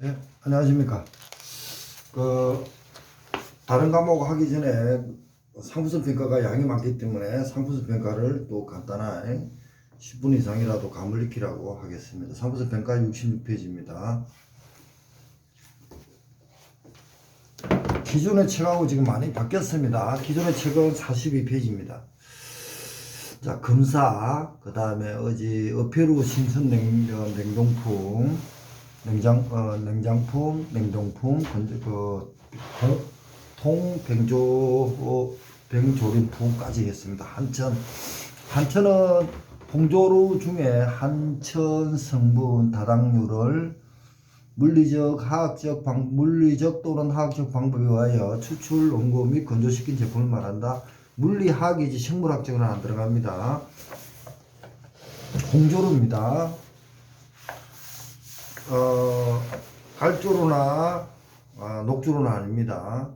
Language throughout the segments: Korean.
네, 안녕하십니까. 그 다른 과목 하기 전에 상부수 평가가 양이 많기 때문에 상부수 평가를 또 간단한 10분 이상이라도 감을 익히라고 하겠습니다. 상부수 평가 66페이지입니다. 기존의 책하고 지금 많이 바뀌었습니다. 기존의 책은 42페이지입니다. 자, 금사, 그 다음에 어페루 신선 냉동품, 냉장품, 냉동품, 병조림품까지 했습니다. 한천은 봉조류 중에 한천 성분 다당류를 물리적 또는 화학적 방법에 의하여 추출, 원고 및 건조시킨 제품을 말한다. 물리학이지 식물학적은 안 들어갑니다. 홍조류입니다. 갈조류나 녹조류는 아닙니다.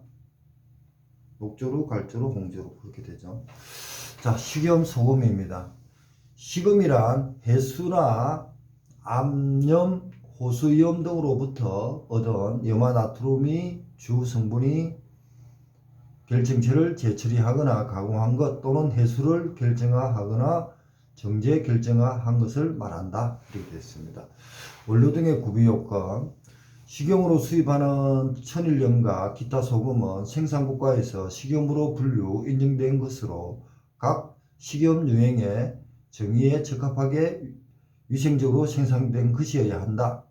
녹조류, 갈조류, 홍조류 그렇게 되죠. 자, 식염 소금입니다. 식음이란 해수나 암염, 호수염 등으로부터 얻은 염화나트륨이 주 성분이 결정체를 재처리하거나 가공한 것 또는 해수를 결정화하거나 정제 결정화한 것을 말한다. 이렇게 됐습니다. 원료 등의 구비요건, 식용으로 수입하는 천일염과 기타 소금은 생산국가에서 식용으로 분류 인정된 것으로 각 식염 유형의 정의에 적합하게 위생적으로 생산된 것이어야 한다.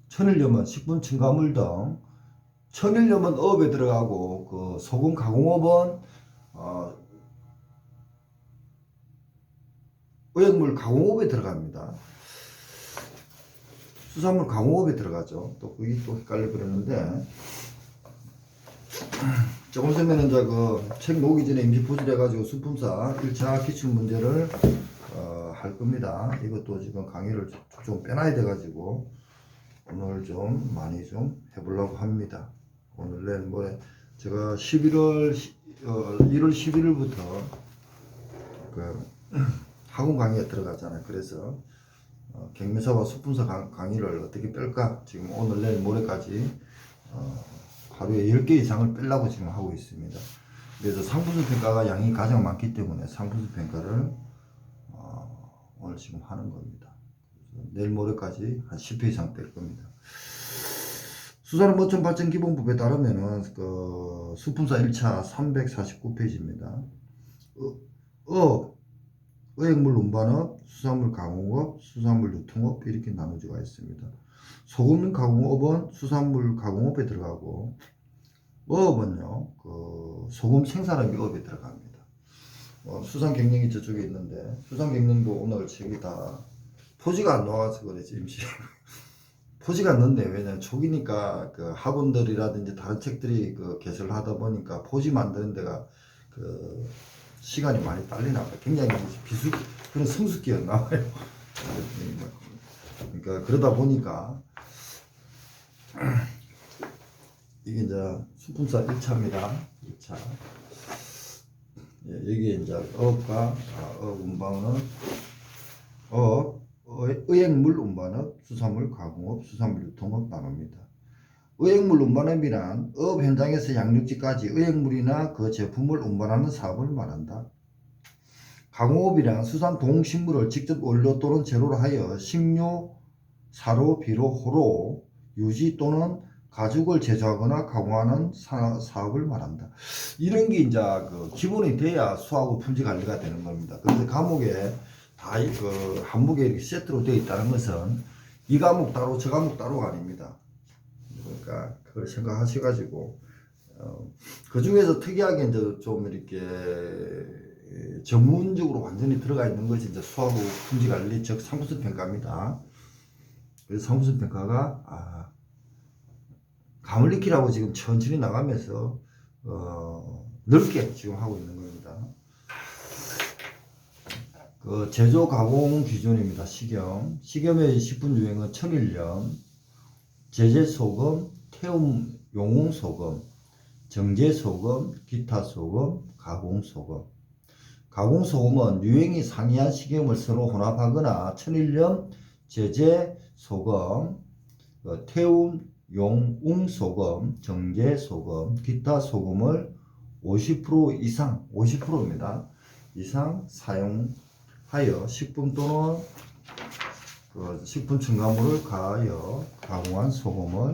천일염은 식품 첨가물 등, 천일염은 어업에 들어가고 그 소금 가공업은 의약물 가공업에 들어갑니다. 수산물 가공업에 들어가죠. 또 그게 또 헷갈려 버렸는데, 조금 전에는 이제 그 책 놓기 전에 임시 포즈를 해가지고 수품사 1차 기출 문제를 할 겁니다. 이것도 지금 강의를 좀 빼놔야 돼가지고 오늘 좀 많이 좀 해보려고 합니다. 오늘 내일 모레 제가 1월 11일부터 그 학원 강의에 들어가잖아요. 그래서 경매사와 수품사 강의를 어떻게 뺄까 지금 오늘 내일 모레까지 하루에 10개 이상을 빼려고 지금 하고 있습니다. 그래서 상부수 평가가 양이 가장 많기 때문에 상부수 평가를 오늘 지금 하는 겁니다. 내일 모레까지 한 10회 이상 뺄 겁니다. 수산업 어촌 발전 기본법에 따르면은 그 수품사 1차 349페이지입니다. 의약물 운반업, 수산물 가공업, 수산물 유통업 이렇게 나누어져 있습니다. 소금 가공업은 수산물 가공업에 들어가고, 어업은요 그 소금 생산업이 어업에 들어갑니다. 수산 경영이 저쪽에 있는데 수산 경영도 오늘 책이 다 포지가 안 나와서 그랬지. 임시 포지가 안 넣네. 왜냐면 초기니까 그 학원들이라든지 다른 책들이 그 개설을 하다 보니까 포지 만드는 데가 그 시간이 많이 딸리나 봐요. 굉장히 그런 성숙기가 나와요. 그러니까 그러다 보니까 이게 이제 수품사 1차입니다. 1차. 예, 여기에 이제 어업과 어업 운반은 의약물 운반업, 수산물 가공업, 수산물 유통업 나눕니다. 의약물 운반업이란 어업 현장에서 양육지까지 의약물이나 그 제품을 운반하는 사업을 말한다. 가공업이란 수산 동식물을 직접 원료 또는 재료로 하여 식료, 사료, 비료, 호로, 유지 또는 가죽을 제조하거나 가공하는 사업을 말한다. 이런 게 이제 그 기본이 돼야 수하고 품질 관리가 되는 겁니다. 그래서 과목에 다 그 한목에 이렇게 세트로 되어 있다는 것은 이 과목 따로 저 과목 따로가 아닙니다. 그러니까 그걸 생각하셔가지고 그 중에서 특이하게 이제 좀 이렇게 전문적으로 완전히 들어가 있는 것이 이제 수하고 품질 관리 즉 상부수 평가입니다. 그래서 상부수 평가가 감을 익히라고 지금 천천히 나가면서 넓게 지금 하고 있는 겁니다. 그 제조 가공 기준입니다. 식염의 식품 유형은 천일염, 제재소금, 태움 용웅소금, 정제소금, 기타소금, 가공소금. 가공소금은 유형이 상이한 식염을 서로 혼합하거나 천일염, 제재소금, 태움 용웅소금, 정제소금, 기타 소금을 50% 이상, 50%입니다. 이상 사용하여 식품 또는 식품 첨가물을 가하여 가공한 소금을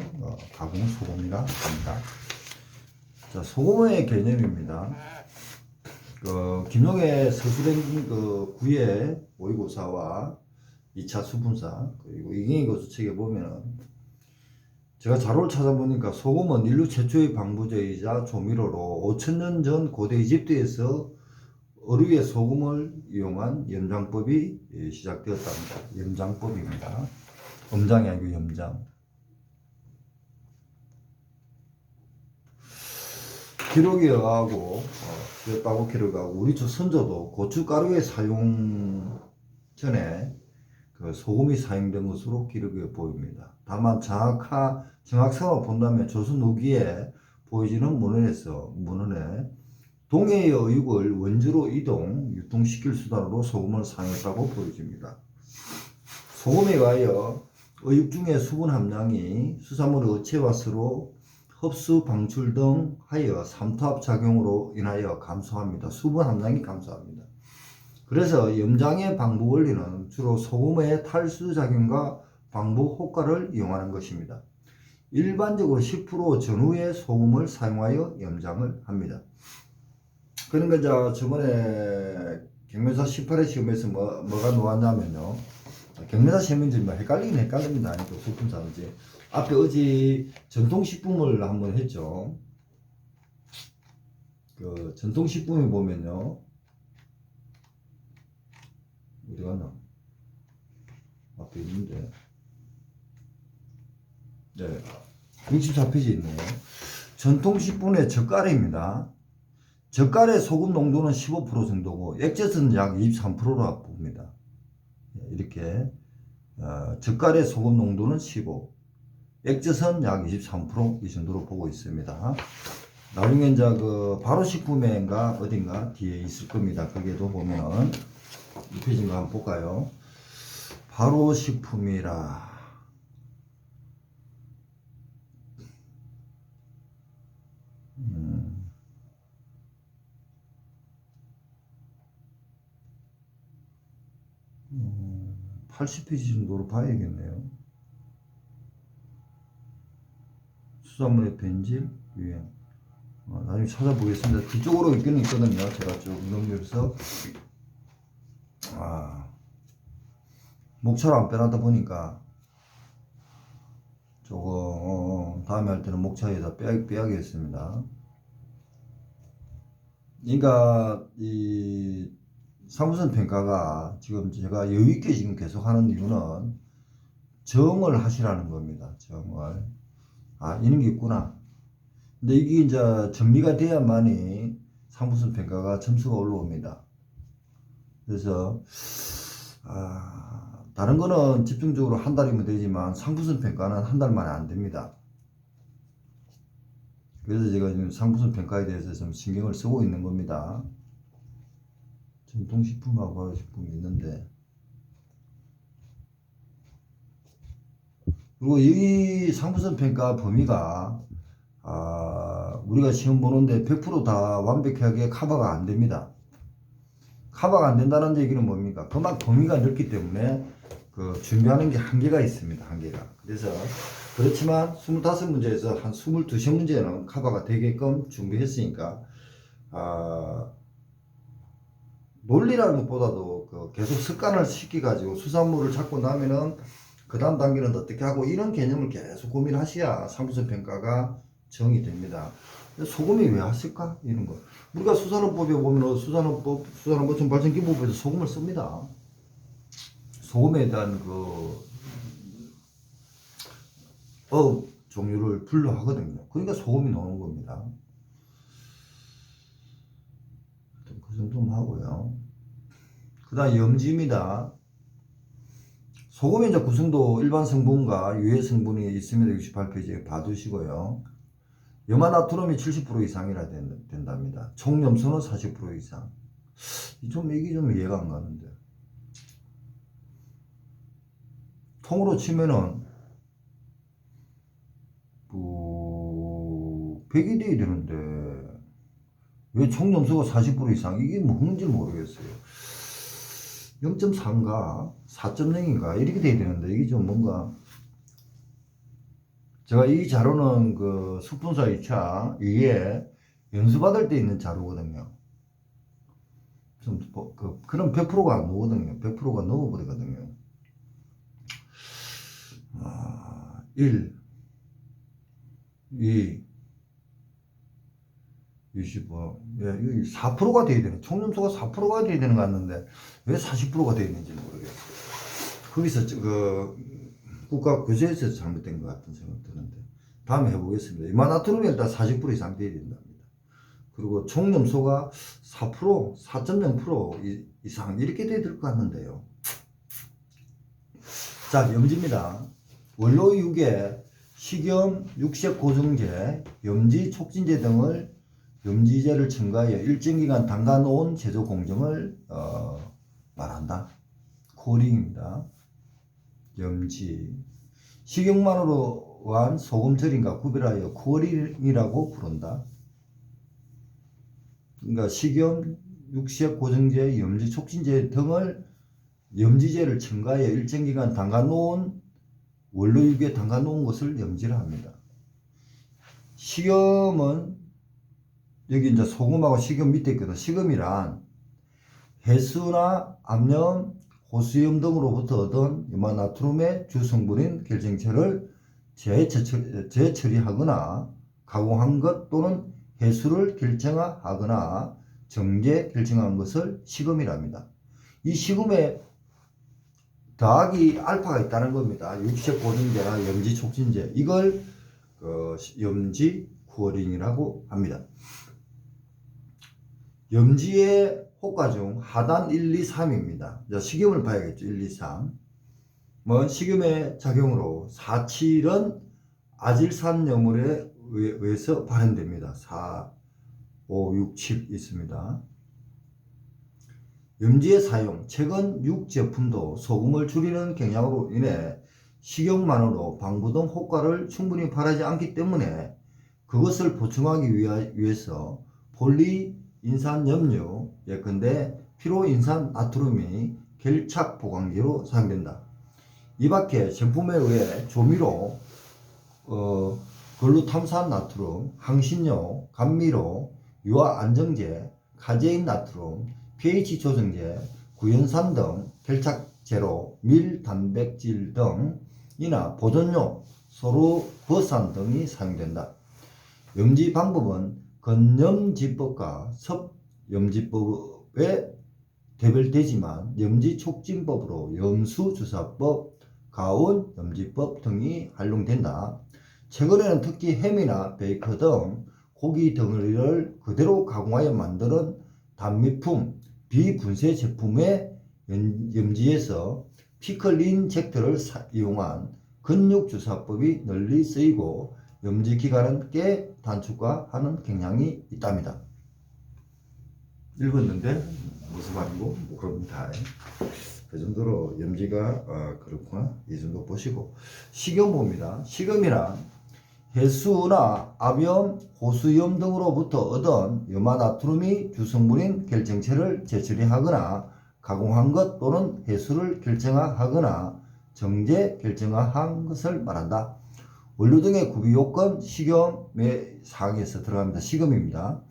가공 소금이라 합니다. 자, 소금의 개념입니다. 김용의 서술행 구의 모의고사와 2차 수분사 그리고 이경희 교수 책에 보면 제가 자료를 찾아보니까 소금은 인류 최초의 방부제이자 조미료로 5,000년 전 고대 이집트에서 어류의 소금을 이용한 염장법이 시작되었답니다. 염장법입니다. 엄장이 아니고 염장. 기록에 의하고 되었다고 기록하고 우리 선조도 고춧가루의 사용 전에 소금이 사용된 것으로 기록해 보입니다. 다만 정확성을 본다면 조선 후기에 보여지는 문헌에 동해의 어육을 원주로 유통시킬 수단으로 소금을 사용했다고 보여집니다. 소금에 의하여 어육 중의 수분 함량이 수산물의 어체와 서로 흡수, 방출 등 하여 삼투압 작용으로 인하여 감소합니다. 수분 함량이 감소합니다. 그래서 염장의 방부 원리는 주로 소금의 탈수 작용과 방부 효과를 이용하는 것입니다. 일반적으로 10% 전후의 소금을 사용하여 염장을 합니다. 그러니까 저번에 경매사 18회 시험에서 뭐가 나왔냐면요. 경매사 시험인지 헷갈리긴 헷갈립니다. 또 소품사인지. 앞에 어제 전통식품을 한번 했죠. 전통식품에 보면요. 어디 갔나? 앞에 있는데. 네. 64페이지 있네요. 전통식품의 젓갈입니다. 젓갈의 소금 농도는 15% 정도고, 액젓은 약 23%로 봅니다. 이렇게, 젓갈의 소금 농도는 15%, 액젓은 약 23% 이 정도로 보고 있습니다. 나중에 이제 발효식품인가 어딘가 뒤에 있을 겁니다. 거기에도 보면, 이 페이지인가 한번 볼까요? 발효식품이라. 음. 80페이지 정도로 봐야겠네요. 수산물의 변질, 유행. 나중에 찾아보겠습니다. 뒤쪽으로 있기는 있거든요. 제가 쭉 넘겨서. 목차를 안 빼놨다 보니까 조금 다음에 할 때는 목차에다 빼야겠습니다. 그러니까 이 상부선 평가가 지금 제가 여유있게 지금 계속 하는 이유는 정을 하시라는 겁니다. 정을. 이런 게 있구나. 근데 이게 이제 정리가 돼야만이 상부선 평가가 점수가 올라옵니다. 그래서 다른 거는 집중적으로 한 달이면 되지만 상부선 평가는 한 달 만에 안 됩니다. 그래서 제가 지금 상부선 평가에 대해서 좀 신경을 쓰고 있는 겁니다. 전통식품하고 발효식품이 있는데, 그리고 이 상부선 평가 범위가 우리가 시험 보는데 100% 다 완벽하게 커버가 안 됩니다. 커버가 안 된다는 얘기는 뭡니까? 그만 범위가 넓기 때문에 준비하는 게 한계가 있습니다. 한계가. 그래서 그렇지만 25문제에서 한 22문제는 커버가 되게끔 준비했으니까 논리라는 것보다도 계속 습관을 시켜가지고 수산물을 찾고 나면은 그 다음 단계는 어떻게 하고 이런 개념을 계속 고민하셔야 상부선 평가가 정이 됩니다. 소금이 왜 왔을까? 이런 거. 우리가 수산업법에 보면 수산업보충 발전기법에서 소금을 씁니다. 소금에 대한 업 종류를 분류하거든요. 그러니까 소금이 나오는 겁니다. 그 정도만 하고요. 그 다음 염지입니다. 소금의 이제 구성도 일반 성분과 유해 성분이 있습니다. 68페이지에 봐두시고요. 염화나트륨이 70% 이상이라 된답니다. 총 염소는 40% 이상. 이게 좀 이해가 안 가는데. 통으로 치면은 100이 돼야 되는데 왜 총 점수가 40% 이상? 이게 뭔지 모르겠어요. 0.3인가 4.0인가 이렇게 돼야 되는데 이게 좀 뭔가, 제가 이 자료는 그 숙분사 2차 위에 연수받을 때 있는 자료거든요. 좀 그런 100%가 안 나오거든요. 100%가 넘어버리거든요. 1, 2, 25. 예, 4%가 돼야 되는, 총점수가 4%가 돼야 되는 것 같는데 왜 40%가 돼야 되는지 모르겠어요. 거기서 국가 교재에서 잘못된 것 같은 생각 드는데 다음에 해보겠습니다. 이만나트륨이 일단 40% 이상 돼야 된답니다. 그리고 총점수가 4%, 4.0% 이상 이렇게 돼야 될 것 같는데요. 자, 염지입니다. 원료 유계, 식염, 육색 고정제, 염지 촉진제 등을 염지제를 첨가하여 일정 기간 담가 놓은 제조 공정을 말한다. 코링입니다. 염지. 식용만으로 한 소금 절임과 구별하여 코링이라고 부른다. 그러니까 식염, 육색 고정제, 염지 촉진제 등을 염지제를 첨가하여 일정 기간 담가 놓은 원료 유기에 담가 놓은 것을 염지라 합니다. 식염은 여기 이제 소금하고 식염 밑에 있거든. 식염이란 해수나 암염, 호수염 등으로부터 얻은 이만나트륨의 주성분인 결정체를 재처리하거나 가공한 것 또는 해수를 결정하거나 정제 결정한 것을 식염이랍니다. 이 식염에 더하기 알파가 있다는 겁니다. 육색 고정제나 염지 촉진제, 이걸 염지 쿠어링이라고 합니다. 염지의 호가 중 하단 1, 2, 3입니다. 식염을 봐야겠죠. 1, 2, 3. 식염의 작용으로 4, 7은 아질산염물에 의해서 발현됩니다. 4, 5, 6, 7 있습니다. 염지의 사용, 최근 육 제품도 소금을 줄이는 경향으로 인해 식용만으로 방부 등 효과를 충분히 발하지 않기 때문에 그것을 보충하기 위해서 폴리인산염류, 예컨대 피로인산나트륨이 결착 보강제로 사용된다. 이 밖에 제품에 의해 조미료, 글루탐산나트륨, 항신료, 감미료, 유화안정제, 카제인 나트륨, pH 조정제, 구연산 등 결착제로 밀, 단백질 등이나 보존료, 소르버산 등이 사용된다. 염지 방법은 건염지법과 섭염지법에 대별되지만 염지촉진법으로 염수주사법, 가온염지법 등이 활용된다. 최근에는 특히 햄이나 베이커 등 고기 덩어리를 그대로 가공하여 만드는 단미품, 비분쇄 제품의 염지에서 피클인젝터를 이용한 근육주사법이 널리 쓰이고 염지 기간은 꽤 단축화하는 경향이 있답니다. 읽었는데 무슨 말이고 그럽니다. 그 정도로 염지가 그렇구나, 이 정도 보시고, 식염 봅니다. 식염이란 해수나 암염, 호수염 등으로부터 얻은 염화나트륨이 주성분인 결정체를 재처리하거나 가공한 것 또는 해수를 결정하거나 정제 결정한 것을 말한다. 원료 등의 구비 요건, 식염의 사항에서 들어갑니다. 식염입니다.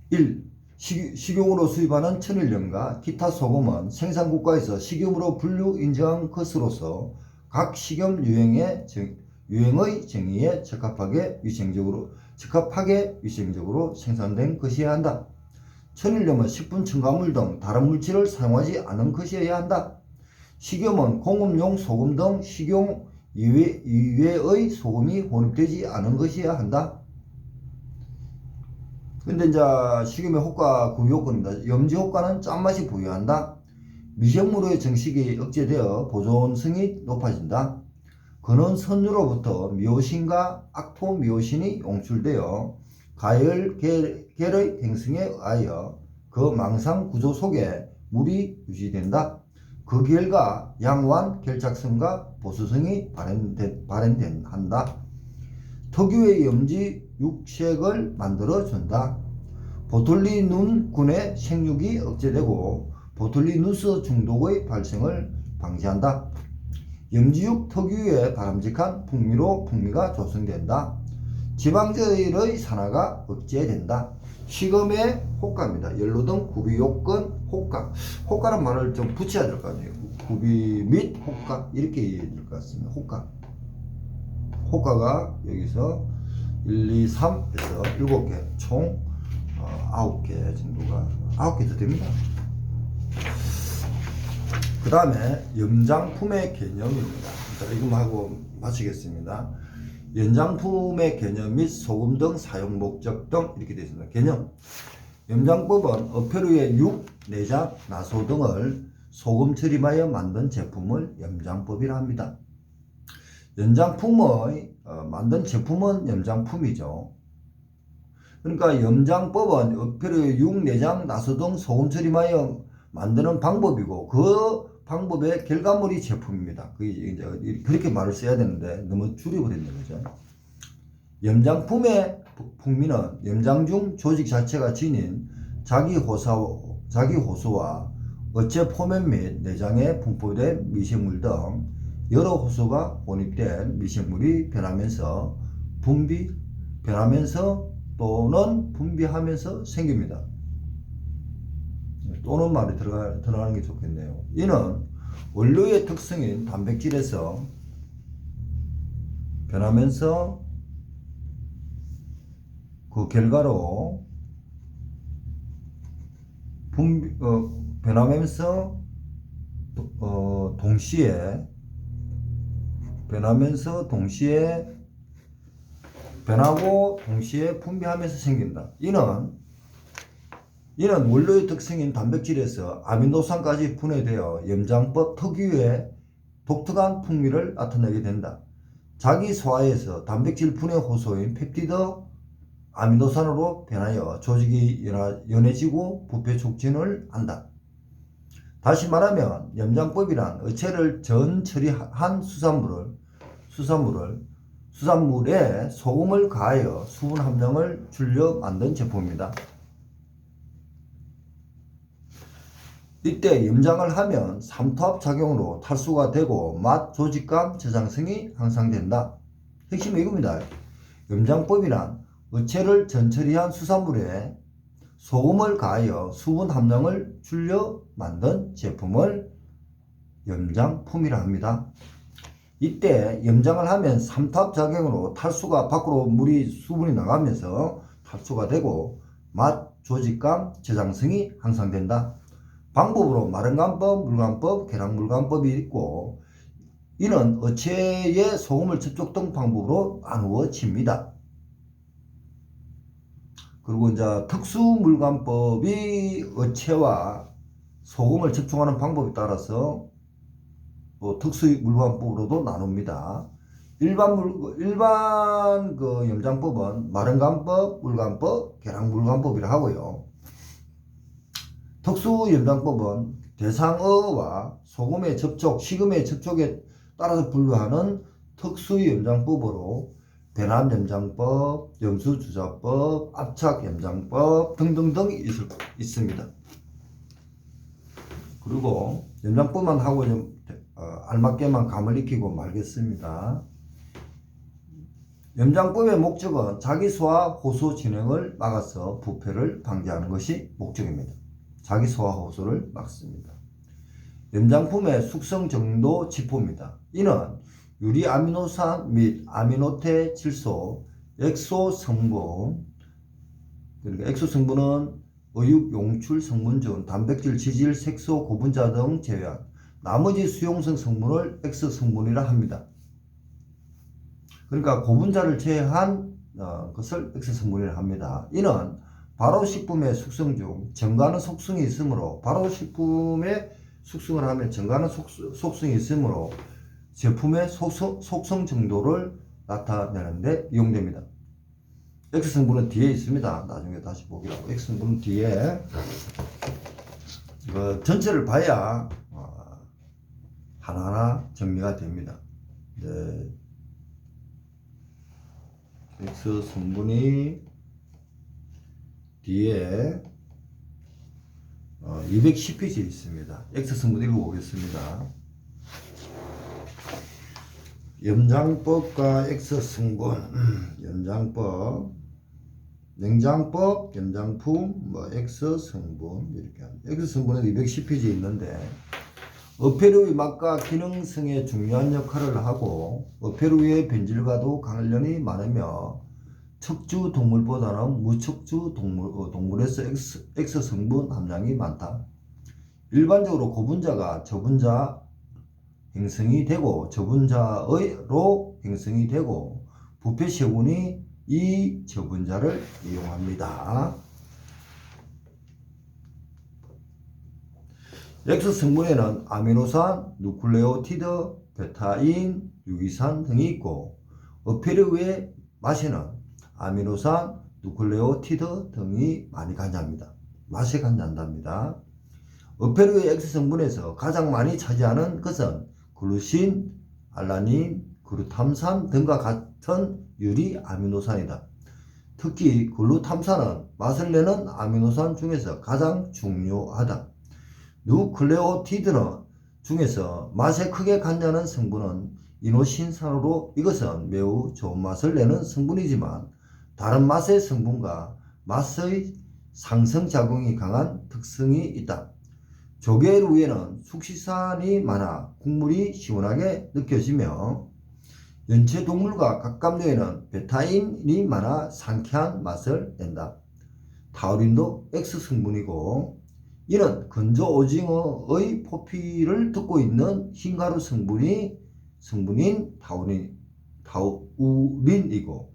1. 식용으로 수입하는 천일염과 기타 소금은 생산국가에서 식용으로 분류 인정한 것으로서 각 식용 유형의 정의에 적합하게 위생적으로 생산된 것이어야 한다. 천일염은 식품 첨가물 등 다른 물질을 사용하지 않은 것이어야 한다. 식염은 공업용 소금 등 식용 이외의 소금이 혼입되지 않은 것이어야 한다. 근데 이제 식염의 효과 구비 요건입니다. 염지 효과는 짠맛이 부여한다. 미생물의 정식이 억제되어 보존성이 높아진다. 근원 선유로부터 미오신과 악토미오신이 용출되어 가열결의 행성에 의하여 그 망상 구조 속에 물이 유지된다. 그 결과 양호한 결착성과 보수성이 발현한다. 특유의 염지 육색을 만들어준다. 보툴리눔군의 생육이 억제되고 보툴리누스 중독의 발생을 방지한다. 염지육 특유의 바람직한 풍미로 풍미가 조성된다. 지방질의 산화가 억제된다. 식음의 호가입니다. 연로등 구비요건 호가. 호가란 말을 좀 붙여야 될 거 아니에요. 구비 및 호가 이렇게 이해해야 될 것 같습니다. 호가. 호가가 여기서 1, 2, 3에서 7개 총 9개 정도가 9개도 됩니다. 그 다음에 염장품의 개념입니다. 자, 이것만 하고 마치겠습니다. 연장품의 개념 및 소금 등 사용 목적 등 이렇게 되어 있습니다. 개념. 염장법은 어패류의 육, 내장, 나소 등을 소금 처리하여 만든 제품을 염장법이라 합니다. 연장품의 만든 제품은 염장품이죠. 그러니까 염장법은 어패류의 육, 내장, 나소 등 소금 처리하여 만드는 방법이고 그 방법의 결과물이 제품입니다. 그렇게 말을 써야 되는데 너무 줄여버렸는 거죠. 염장품의 풍미는 염장 중 조직 자체가 지닌 자기 호소와 어체 표면 및 내장에 분포된 미생물 등 여러 호소가 혼입된 미생물이 변하면서 또는 분비하면서 생깁니다. 또는 말이 들어가는 게 좋겠네요. 이는 원료의 특성인 단백질에서 변하면서 그 결과로 변하면서 동시에 변하고 동시에 분비하면서 생긴다. 이는 원료의 특성인 단백질에서 아미노산까지 분해되어 염장법 특유의 독특한 풍미를 나타내게 된다. 자기 소화에서 단백질 분해 호소인 펩티드 아미노산으로 변하여 조직이 연해지고 부패 촉진을 한다. 다시 말하면 염장법이란 어체를 전 처리한 수산물에 소금을 가하여 수분 함량을 줄여 만든 제품입니다. 이때 염장을 하면 삼투압 작용으로 탈수가 되고 맛, 조직감, 저장성이 향상된다. 핵심은 이겁니다. 염장법이란 어체를 전처리한 수산물에 소금을 가하여 수분 함량을 줄여 만든 제품을 염장품이라 합니다. 이때 염장을 하면 삼투압 작용으로 탈수가 밖으로 수분이 나가면서 탈수가 되고 맛, 조직감, 저장성이 향상된다. 방법으로 마른간법, 물간법, 계량물간법이 있고 이는 어체에 소금을 접촉 등 방법으로 나누어집니다. 그리고 이제 특수물간법이 어체와 소금을 접촉하는 방법에 따라서 또 특수물간법으로도 나눕니다. 일반 그 염장법은 마른간법, 물간법, 계량물간법이라 하고요. 특수염장법은 대상어와 소금의 접촉, 식음의 접촉에 따라서 분류하는 특수염장법으로 배남염장법, 염수주사법, 압착염장법 등등등 있습니다. 그리고 염장법만 하고 좀 알맞게만 감을 익히고 말겠습니다. 염장법의 목적은 자기 소화 호소 진행을 막아서 부패를 방지하는 것이 목적입니다. 자기 소화 호소를 막습니다. 염장품의 숙성 정도 지표입니다. 이는 유리 아미노산 및 아미노테 질소, 엑소 성분, 그러니까 엑소 성분은 어육 용출 성분 중 단백질, 지질, 색소, 고분자 등 제외한 나머지 수용성 성분을 X 성분이라 합니다. 그러니까 고분자를 제외한 것을 X 성분이라 합니다. 이는 발효식품의 숙성 중 정가는 속성이 있으므로 발효식품의 숙성을 하면 정가는 속성이 있으므로 제품의 속성 정도를 나타내는 데 이용됩니다. X성분은 뒤에 있습니다. 나중에 다시 보기라고. X성분은 뒤에 전체를 봐야 하나하나 정리가 됩니다. 네. X 성분이 뒤에 210페이지에 있습니다. X 성분 읽어보겠습니다. 염장법과 X 성분, 염장법, 냉장법, 염장품, X 성분 이렇게 합니다. X 성분은 210페이지에 있는데 어패류의 맛과 기능성에 중요한 역할을 하고 어패류의 변질과도 관련이 많으며 척주 동물보다는 무척주 동물에서 X 성분 함량이 많다. 일반적으로 고분자가 저분자 형성이 되고 저분자로 형성이 되고 부패세균이 이 저분자를 이용합니다. X 성분에는 아미노산, 누클레오티드, 베타인, 유기산 등이 있고 어패류의 맛에는 아미노산, 누클레오티드 등이 많이 관여합니다. 맛에 관여한답니다. 어패류의 X 성분에서 가장 많이 차지하는 것은 글루신, 알라닌, 글루탐산 등과 같은 유리 아미노산이다. 특히 글루탐산은 맛을 내는 아미노산 중에서 가장 중요하다. 누클레오티드는 중에서 맛에 크게 관여하는 성분은 이노신산으로 이것은 매우 좋은 맛을 내는 성분이지만 다른 맛의 성분과 맛의 상승작용이 강한 특성이 있다. 조개류에는 숙시산이 많아 국물이 시원하게 느껴지며 연체동물과 갑각류에는 베타인이 많아 상쾌한 맛을 낸다. 타우린도 X 성분이고 이는 건조 오징어의 포피를 뜯고 있는 흰가루 성분인 타우린이고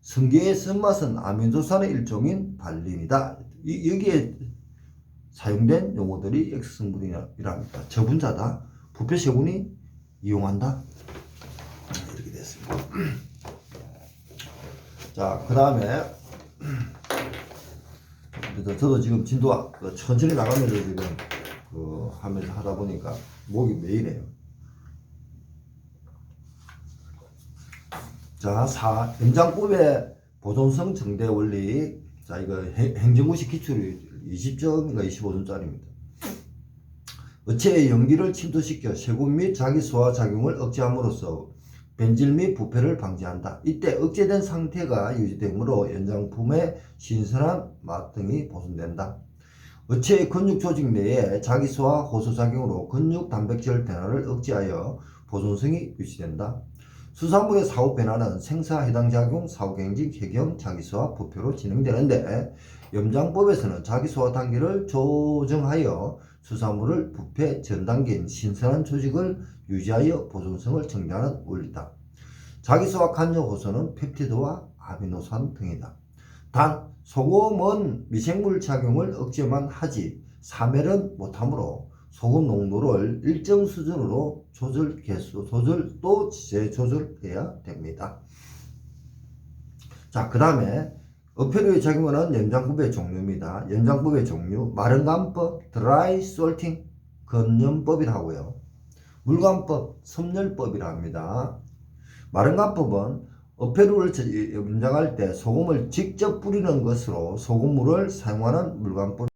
성게의 쓴맛은 아미노산의 일종인 발린이다. 여기에 사용된 용어들이 X 성분이랍니다. 저분자다. 부패세균이 이용한다. 이렇게 됐습니다. 자, 그 다음에 저도 지금 진도 천천히 나가면서 지금 하면서 하다 보니까 목이 메이네요. 자, 염장법의 보존성 정대 원리. 자, 이거 행정구식 기출이 20점인가 25점짜리입니다. 어체의 연기를 침투시켜 세균 및 자기 소화 작용을 억제함으로써 변질 및 부패를 방지한다. 이때 억제된 상태가 유지되므로 연장품의 신선한 맛 등이 보존된다. 어체의 근육 조직 내에 자기 소화 호소작용으로 근육 단백질 변화를 억제하여 보존성이 유지된다. 수산물의 사후 변화는 생사 해당 작용, 사후경직, 해경, 자기소화, 부패로 진행되는데 염장법에서는 자기소화 단계를 조정하여 수산물을 부패 전 단계인 신선한 조직을 유지하여 보존성을 증대하는 원리다. 자기소화 관여 호소는 펩티드와 아미노산 등이다. 단 소금은 미생물 작용을 억제만 하지 사멸은 못하므로 소금 농도를 일정 수준으로 조절도 재조절해야 됩니다. 자, 그 다음에 어패류의 작용하는 연장법의 종류입니다. 연장법의 종류, 마른간법, 드라이 솔팅, 건염법이라 하고요. 물간법, 섭열법이라 합니다. 마른간법은 어패류를 염장할 때 소금을 직접 뿌리는 것으로 소금물을 사용하는 물간법.